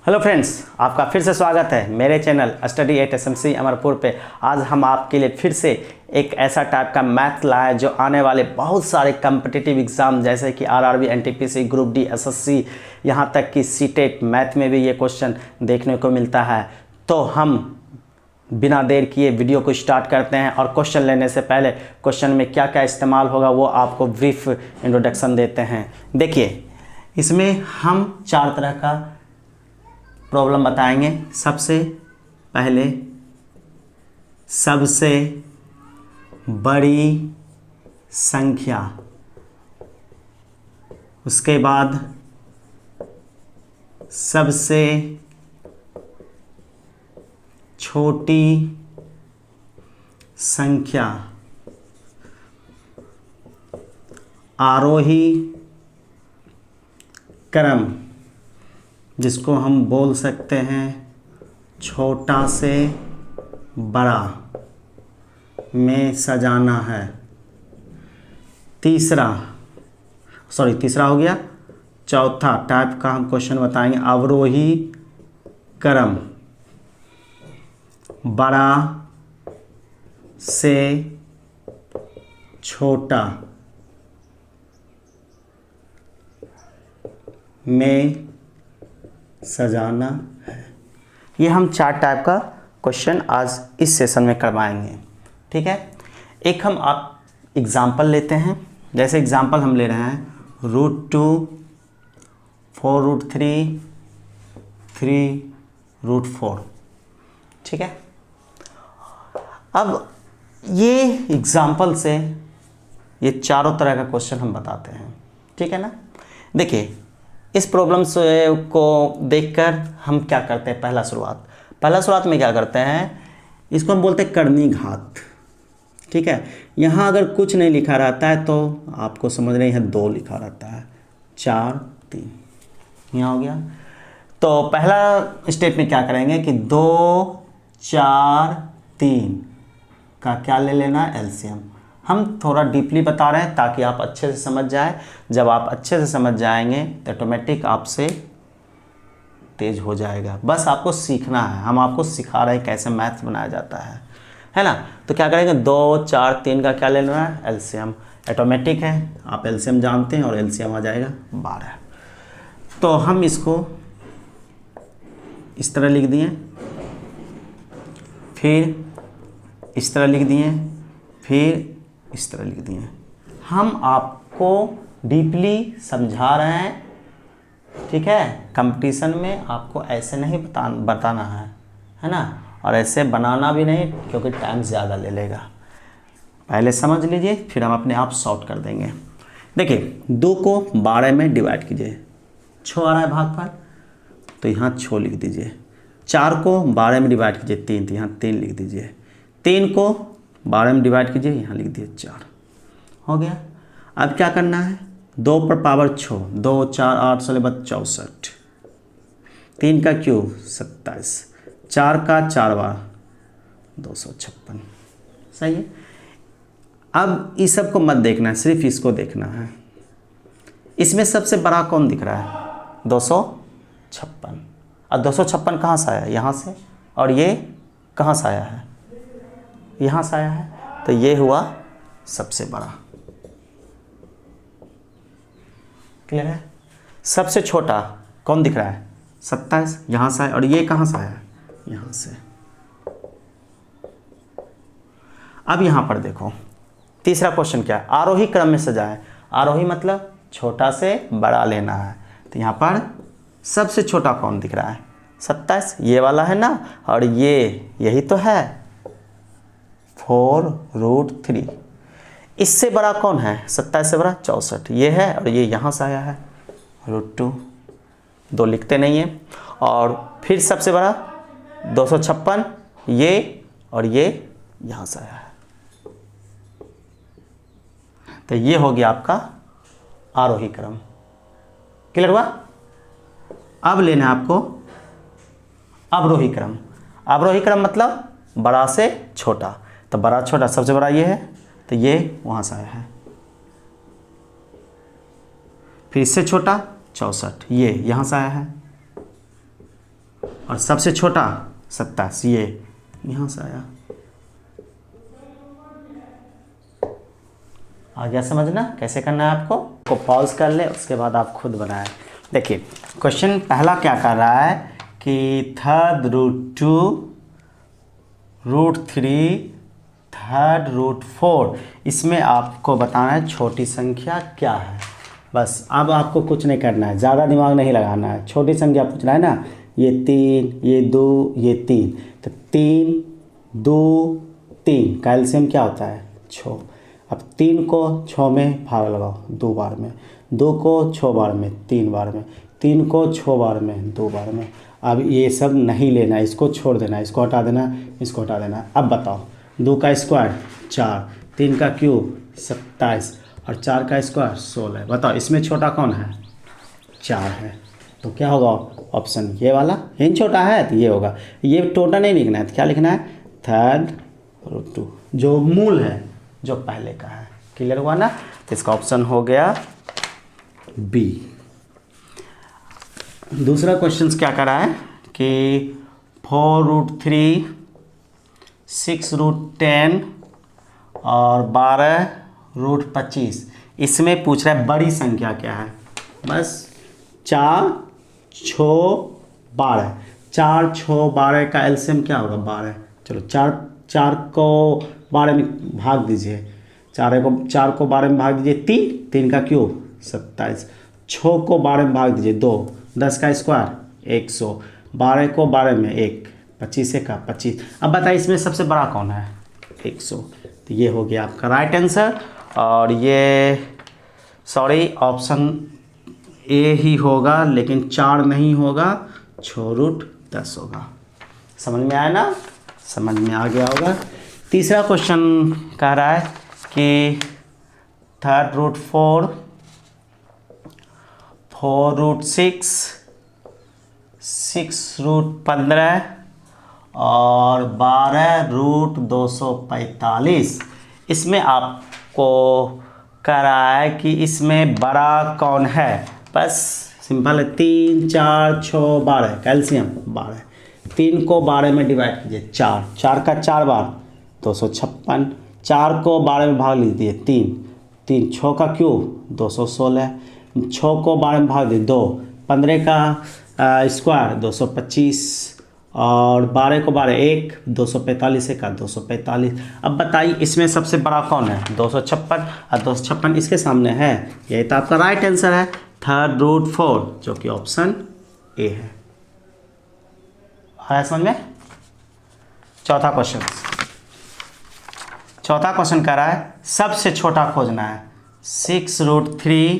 Hello friends, आपका फिर से स्वागत है मेरे channel study eight SMC Amarpur पे। आज हम आपके लिए फिर से एक ऐसा टाइप का मैथ लाया है जो आने वाले बहुत सारे कम्पिटिटिव एग्ज़ाम जैसे कि RRB, NTPC, group D, SSC, यहाँ तक कि सीटेट मैथ में भी ये क्वेश्चन देखने को मिलता है। तो हम बिना देर किए वीडियो को स्टार्ट करते हैं और क्वेश्चन लेने से पहले क्वेश्चन में क्या क्या इस्तेमाल होगा वो आपको ब्रीफ इंट्रोडक्शन देते हैं। देखिए, इसमें हम 4 तरह का प्रॉब्लम बताएंगे। सबसे पहले सबसे बड़ी संख्या, उसके बाद सबसे छोटी संख्या, आरोही क्रम जिसको हम बोल सकते हैं छोटा से बड़ा में सजाना है। तीसरा हो गया। चौथा टाइप का हम क्वेश्चन बताएंगे अवरोही क्रम, बड़ा से छोटा में सजाना है। ये हम 4 टाइप का क्वेश्चन आज इस सेशन में करवाएंगे, ठीक है। एक हम आप एग्जाम्पल लेते हैं। जैसे एग्जाम्पल हम ले रहे हैं √2, 4√3, 3√4, ठीक है। अब ये एग्जाम्पल से ये चारों तरह का क्वेश्चन हम बताते हैं, ठीक है ना। देखिए, इस प्रॉब्लम्स को देखकर हम क्या करते हैं, पहला शुरुआत में क्या करते हैं, इसको हम बोलते हैं करनी घात, ठीक है। यहाँ अगर कुछ नहीं लिखा रहता है तो आपको समझ रहे हैं 2 लिखा रहता है, 4, 3 यहाँ हो गया। तो पहला स्टेप में क्या करेंगे कि 2, 4, 3 का क्या ले लेना है, एलसीएम। हम थोड़ा डीपली बता रहे हैं ताकि आप अच्छे से समझ जाए। जब आप अच्छे से समझ जाएंगे तो ऑटोमेटिक आपसे तेज हो जाएगा। बस आपको सीखना है, हम आपको सिखा रहे हैं कैसे मैथ्स बनाया जाता है ना। तो क्या करेंगे, 2, 4, 3 का क्या ले लेना है, एलसीएम। ऑटोमेटिक है, आप एलसीएम जानते हैं और एलसीएम आ जाएगा 12। तो हम इसको इस तरह लिख दिए, फिर इस तरह लिख दिए, फिर इस तरह लिख दिए। हम आपको डीपली समझा रहे हैं, ठीक है। कंपटीशन में आपको ऐसे नहीं बताना है ना, और ऐसे बनाना भी नहीं क्योंकि टाइम ज़्यादा ले लेगा। पहले समझ लीजिए, फिर हम अपने आप सॉर्ट कर देंगे। देखिए, 2 को 12 में डिवाइड कीजिए, 6 आ रहा है भागफल, तो यहाँ 6 लिख दीजिए। 4 को 12 में डिवाइड कीजिए 3, तो यहाँ 3 लिख दीजिए। 3 को 12 में डिवाइड कीजिए, यहाँ लिख दिए 4, हो गया। अब क्या करना है, 2 पर पावर 6, 2, 4, 8, 16, 64, 3 का क्यूब 27, 4 का 4 बार 256, सही है। अब इस सब को मत देखना है, सिर्फ इसको देखना है। इसमें सबसे बड़ा कौन दिख रहा है, 256। और 256 कहाँ से आया, यहाँ से, और ये कहाँ से आया है, यहाँ से आया है। तो ये हुआ सबसे बड़ा, क्लियर है। सबसे छोटा कौन दिख रहा है, 27, यहाँ से आया, और ये कहाँ से आया, यहाँ से। अब यहाँ पर देखो, तीसरा क्वेश्चन क्या है, आरोही क्रम में सजाएं। आरोही मतलब छोटा से बड़ा लेना है। तो यहाँ पर सबसे छोटा कौन दिख रहा है, 27, ये वाला है ना, और ये यही तो है 4√3। इससे बड़ा कौन है, 27 से बड़ा 64, ये है, और ये यहाँ से आया है √2, 2 लिखते नहीं है। और फिर सबसे बड़ा 256, ये, और ये यहाँ से आया है। तो ये हो गया आपका आरोही क्रम, क्लियर हुआ। अब लेना है आपको अवरोही क्रम। अवरोही क्रम मतलब बड़ा से छोटा। तो बड़ा छोटा, सबसे बड़ा ये है, तो ये वहाँ से आया है। फिर इससे छोटा 64, ये यहाँ से आया है। और सबसे छोटा 27, ये यहाँ से आया। आ गया समझना कैसे करना है आपको पॉज कर ले, उसके बाद आप खुद बनाएं। देखिए क्वेश्चन पहला क्या कर रहा है कि third root 2 root 3 third root 4, इसमें आपको बताना है छोटी संख्या क्या है। बस अब आपको कुछ नहीं करना है, ज़्यादा दिमाग नहीं लगाना है, छोटी संख्या पूछना है ना। ये 3, ये 2, ये 3, तो 3 2 3 का एलसीएम क्या होता है 6। अब 3 को 6 में भाग लगाओ 2 बार में, 2 को 6 बार में 3 बार में, 3 को 6 बार में 2 बार में। अब ये सब नहीं लेना, इसको छोड़ देना, इसको हटा देना, इसको हटा देना। अब बताओ 2 का स्क्वायर 4, 3 का क्यूब 27 और 4 का स्क्वायर 16। बताओ इसमें छोटा कौन है 4 है, तो क्या होगा ऑप्शन ये वाला। इन छोटा है तो ये होगा। ये टोटल नहीं लिखना है तो क्या लिखना है थर्ड रूट 2, जो मूल है जो पहले का है। क्लियर हुआ ना, तो इसका ऑप्शन हो गया बी। दूसरा क्वेश्चन क्या करा है कि 4 रूट 3 6 रूट 10 और 12 रूट 25, इसमें पूछ रहा है बड़ी संख्या क्या है। बस 4 6 12, 4 6 12 का एलसीएम क्या होगा 12। चलो 4 को 12 में भाग दीजिए, 4 को 12 में भाग दीजिए 3 का क्यूब 27, 6 को 12 में भाग दीजिए 2, 10 का स्क्वायर 100, 12 को 12 में 1, 25 का 25। अब बताइए इसमें सबसे बड़ा कौन है 100, तो ये हो गया आपका राइट आंसर। और ये सॉरी ऑप्शन ए ही होगा, लेकिन 4 नहीं होगा, 6 रूट 10 होगा। समझ में आया ना, समझ में आ गया होगा। तीसरा क्वेश्चन कह रहा है कि थर्ड रूट 4 4 रूट 6 6 रूट 15 और 12 रूट 245। इसमें आपको कह रहा है कि इसमें बड़ा कौन है। बस सिंपल है, 3 4 6 12 कैल्शियम 12, 3 को 12 में डिवाइड कीजिए 4 का 4 बार 256, 4 को 12 में भाग लीजिए 3 6 का क्यूब 216, 6 को 12 में भाग दीजिए 2, 15 का स्क्वायर 225 और 12 को 12 1, 245 का 245। अब बताइए इसमें सबसे बड़ा कौन है 256, और 256 इसके सामने है, यही तो आपका राइट आंसर है थर्ड रूट 4, जो कि ऑप्शन ए है। आया समझ में। चौथा क्वेश्चन कह रहा है सबसे छोटा खोजना है 6 रूट 3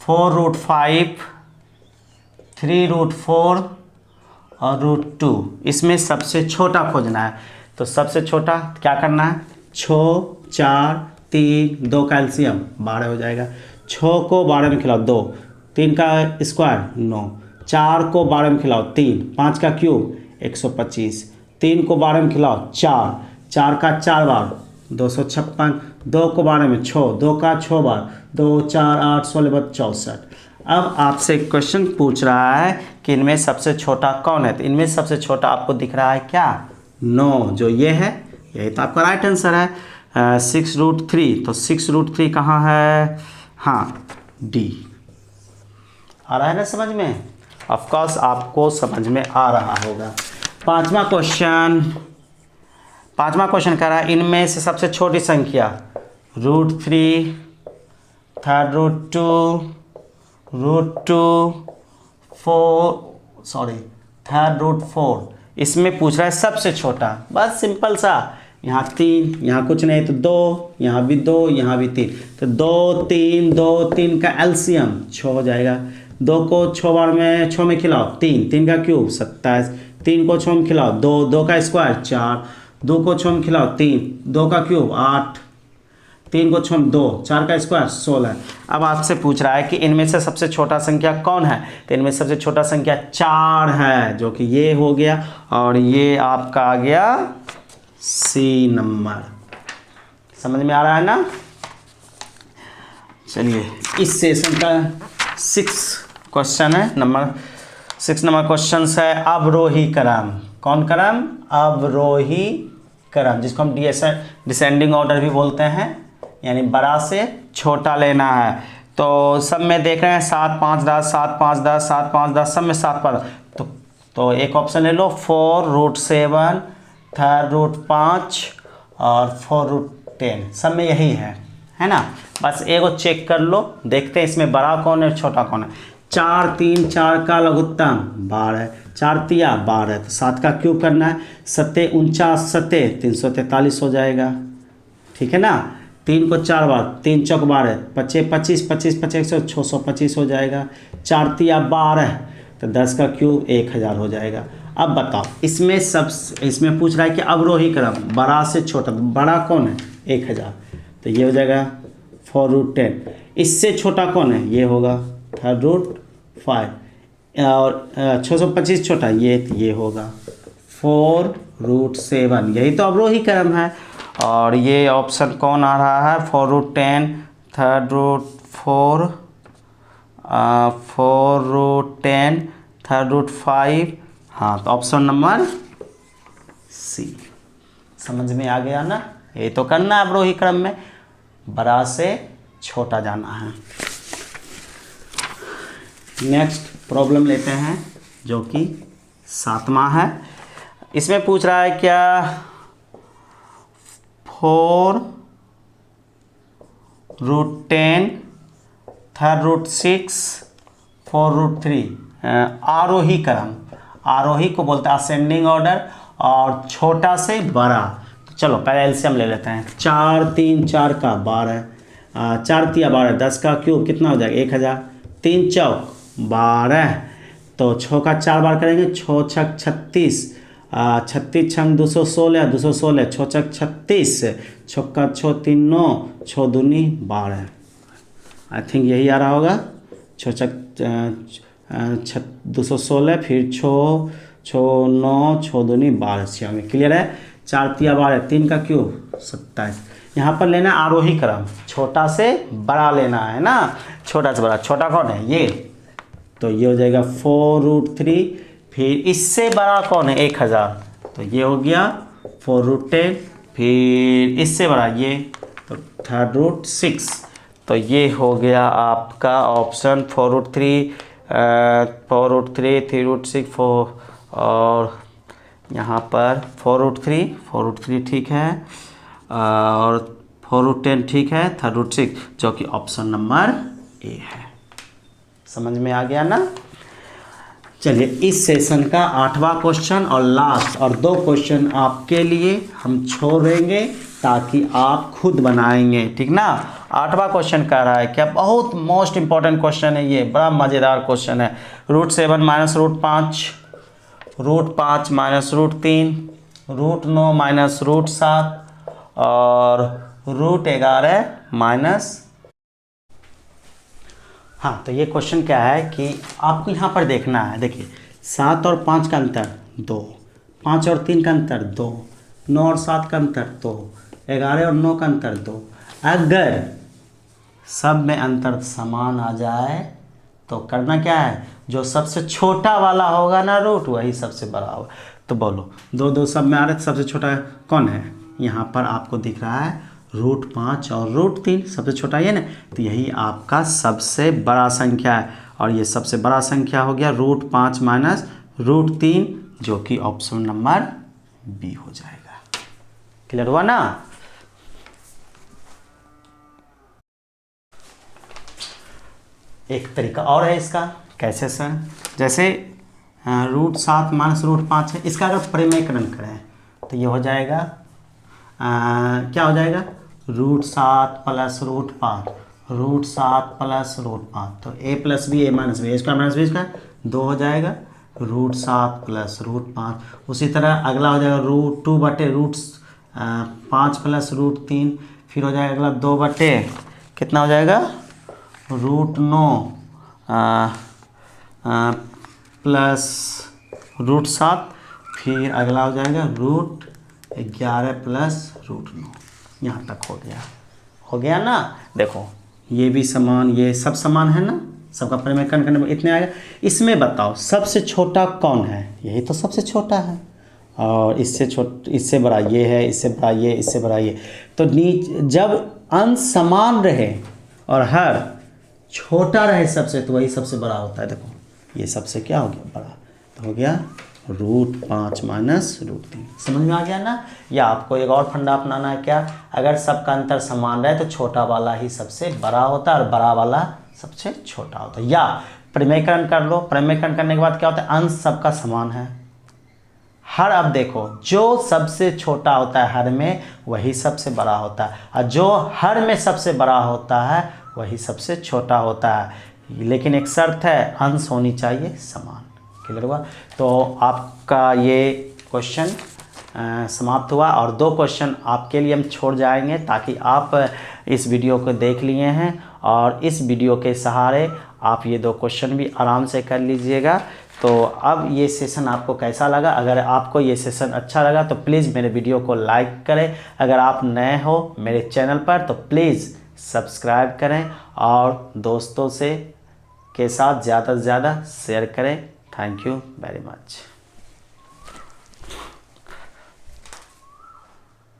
4 रूट 5 3 रूट 4 और रूट 2, इसमें सबसे छोटा खोजना है। तो सबसे छोटा क्या करना है 6 4 3 2 कैल्शियम 12 हो जाएगा, 6 को 12 में खिलाओ 2, 3 का स्क्वायर 9, 4 को 12 में खिलाओ 3, 5 का क्यूब 125, 3 को 12 में खिलाओ 4 का 4 बार 256, 2 को 12 में 6, 2 का 6 बार 2 4 8 16 64। अब आपसे क्वेश्चन पूछ रहा है कि इनमें सबसे छोटा कौन है। तो इनमें सबसे छोटा आपको दिख रहा है क्या 9, जो ये है, यही तो आपका राइट आंसर है 6 रूट 3। तो 6 रूट 3 कहाँ है, हाँ डी। आ रहा है ना समझ में, ऑफकोर्स आपको समझ में आ रहा होगा। पांचवा क्वेश्चन कह रहा है इनमें से सबसे छोटी संख्या root 3 third root 2 root 2 4 third root 4, इसमें पूछ रहा है सबसे छोटा। बस सिंपल सा, यहाँ 3, यहाँ कुछ नहीं तो 2, यहाँ भी 2, यहाँ भी 3, तो 2 3 का एलसीएम 6 हो जाएगा। 2 को 6 बार में 6 में खिलाओ 3 का क्यूब 27, 3 को 6 में खिलाओ 2 का स्क्वायर 4, 2 को 6 में खिलाओ 2 का क्यूब 8, 3 को 6 में 2, 4 का स्क्वायर 16। अब आपसे पूछ रहा है कि इनमें से सबसे छोटा संख्या कौन है। तो इनमें सबसे छोटा संख्या 4 है, जो कि ये हो गया, और ये आपका आ गया सी नंबर। समझ में आ रहा है ना। चलिए इस सेशन का 6 क्वेश्चन है, नंबर 6 नंबर क्वेश्चन है अवरोही क्रम। कौन क्रम? अवरोही क्रम, जिसको हम डिसेंडिंग ऑर्डर भी बोलते हैं, यानी बड़ा से छोटा लेना है। तो सब में देख रहे हैं 7 5 10 7 5 10 7 5 10, सब में 7 5। तो एक ऑप्शन ले लो 4√7, थर्ड रूट 5 और 4√10, सब में यही है ना। बस एगो चेक कर लो, देखते हैं इसमें बड़ा कौन है छोटा कौन है। 4 3 4 का लघुत्तम 12, 4 तिया 12, तो 7 का क्यूब करना है। 7 49 7 343 हो जाएगा, ठीक है ना। 3 को 4 बार, 3 चौक 12, 25 25 25 25 625 हो जाएगा। 4 तिया 12, तो 10 का क्यूब 1000 हो जाएगा। अब बताओ इसमें पूछ रहा है कि अवरोही क्रम बड़ा से छोटा, बड़ा कौन है 1000, तो ये हो जाएगा 4√10। इससे छोटा कौन है? ये होगा 3√5, और 625 छोटा ये होगा 4√7। यही तो अवरोही क्रम है। और ये ऑप्शन कौन आ रहा है? 4√10, 3√4, 4√10, 3√5। हाँ, तो ऑप्शन नंबर सी। समझ में आ गया ना? ये तो करना है अवरोही क्रम में, बड़ा से छोटा जाना है। नेक्स्ट प्रॉब्लम लेते हैं जो कि 7वां है। इसमें पूछ रहा है क्या 4√10, 3√6, 4√3 आरोही क्रम। आरोही को बोलते हैं असेंडिंग ऑर्डर, और छोटा से बड़ा। तो चलो पहले एलसीएम ले लेते हैं। 4 3 4 का 12, 4 तिया 12, 10 का क्यूब कितना हो जाएगा 1000। 3 चौक 12, तो 6 का 4 बार करेंगे, 6 छक 36, 36 छंग 216, 216 6 छक 36, 6 का 6 3 9, 6 दूनी 12। आई थिंक यही आ रहा होगा। 6 छक 216, फिर 6 9 6 दूनी 12, 6 में क्लियर है। 4 तिया 12, 3 का क्यूब 27। यहाँ पर लेना आरोही क्रम, छोटा से बड़ा लेना है ना। छोटा से बड़ा, छोटा कौन है? ये, तो ये हो जाएगा 4√3। फिर इससे बड़ा कौन है? 1000, तो ये हो गया 4√10। फिर इससे बड़ा ये, तो 3√6, तो ये हो गया आपका ऑप्शन 4√3, 4√3, 3√6, 4, और यहाँ पर 4√3 ठीक है, और 4√10 ठीक है, 3√6 जो कि ऑप्शन नंबर ए है। समझ में आ गया ना? चलिए इस सेशन का 8वां क्वेश्चन और लास्ट, और 2 क्वेश्चन आपके लिए हम छोड़ेंगे ताकि आप खुद बनाएंगे, ठीक ना। 8वां क्वेश्चन कह रहा है क्या, बहुत मोस्ट इंपॉर्टेंट क्वेश्चन है ये, बड़ा मज़ेदार क्वेश्चन है। √7 माइनस √5, √5 माइनस √3, √9 माइनस √7, और √11 माइनस। हाँ, तो ये क्वेश्चन क्या है कि आपको यहाँ पर देखना है। देखिए 7 और 5 का अंतर 2, 5 और 3 का अंतर 2, 9 और 7 का अंतर 2, 11 और 9 का अंतर 2। अगर सब में अंतर समान आ जाए तो करना क्या है, जो सबसे छोटा वाला होगा ना रूट, वही सबसे बड़ा होगा। तो बोलो 2 2 सब में आ रहे, तो सबसे छोटा कौन है? यहाँ पर आपको दिख रहा है √5 और √3, सबसे छोटा ये ना, तो यही आपका सबसे बड़ा संख्या है। और ये सबसे बड़ा संख्या हो गया √5 माइनस √3, जो कि ऑप्शन नंबर बी हो जाएगा। क्लियर हुआ ना? एक तरीका और है इसका, कैसे सर? जैसे √7 माइनस √5 है, इसका अगर परिमेयकरण करें तो ये हो जाएगा क्या हो जाएगा? √7 प्लस √5, √7 प्लस √5, तो a plus b, a minus b, square minus b square 2 हो जाएगा, √7 प्लस √5। उसी तरह अगला हो जाएगा √2/5 प्लस √3, फिर हो जाएगा अगला 2/ कितना हो जाएगा? √9 प्लस √7, फिर अगला हो जाएगा √11 प्लस √9। यहाँ तक हो गया ना? देखो ये भी समान, ये सब समान है ना, सबका परिमेयकरण करने में इतने आएगा। इसमें बताओ सबसे छोटा कौन है, यही तो सबसे छोटा है, और इससे बड़ा ये है, इससे बड़ा ये, इससे बड़ा ये। तो जब अंश समान रहे और हर छोटा रहे सबसे, तो वही सबसे बड़ा होता है। देखो ये सबसे क्या हो गया, बड़ा, तो हो गया √5 माइनस √3। समझ में आ गया ना। या आपको एक और फंडा अपनाना है, क्या, अगर सबका अंतर समान रहे तो छोटा वाला ही सबसे बड़ा होता है और बड़ा वाला सबसे छोटा होता है। या परिमेयकरण कर लो, परिमेयकरण करने के बाद क्या होता है, अंश सबका समान है, हर, अब देखो जो सबसे छोटा होता है हर में वही सबसे बड़ा होता है, और जो हर में सबसे बड़ा होता है वही सबसे छोटा होता है। लेकिन एक शर्त है, अंश होनी चाहिए समान। क्लियर हुआ। तो आपका ये क्वेश्चन समाप्त हुआ, और 2 क्वेश्चन आपके लिए हम छोड़ जाएंगे ताकि आप इस वीडियो को देख लिए हैं, और इस वीडियो के सहारे आप ये 2 क्वेश्चन भी आराम से कर लीजिएगा। तो अब ये सेशन आपको कैसा लगा, अगर आपको ये सेशन अच्छा लगा तो प्लीज़ मेरे वीडियो को लाइक करें, अगर आप नए हो मेरे चैनल पर तो प्लीज़ सब्सक्राइब करें, और दोस्तों के साथ ज़्यादा से ज़्यादा शेयर करें। Thank you very much.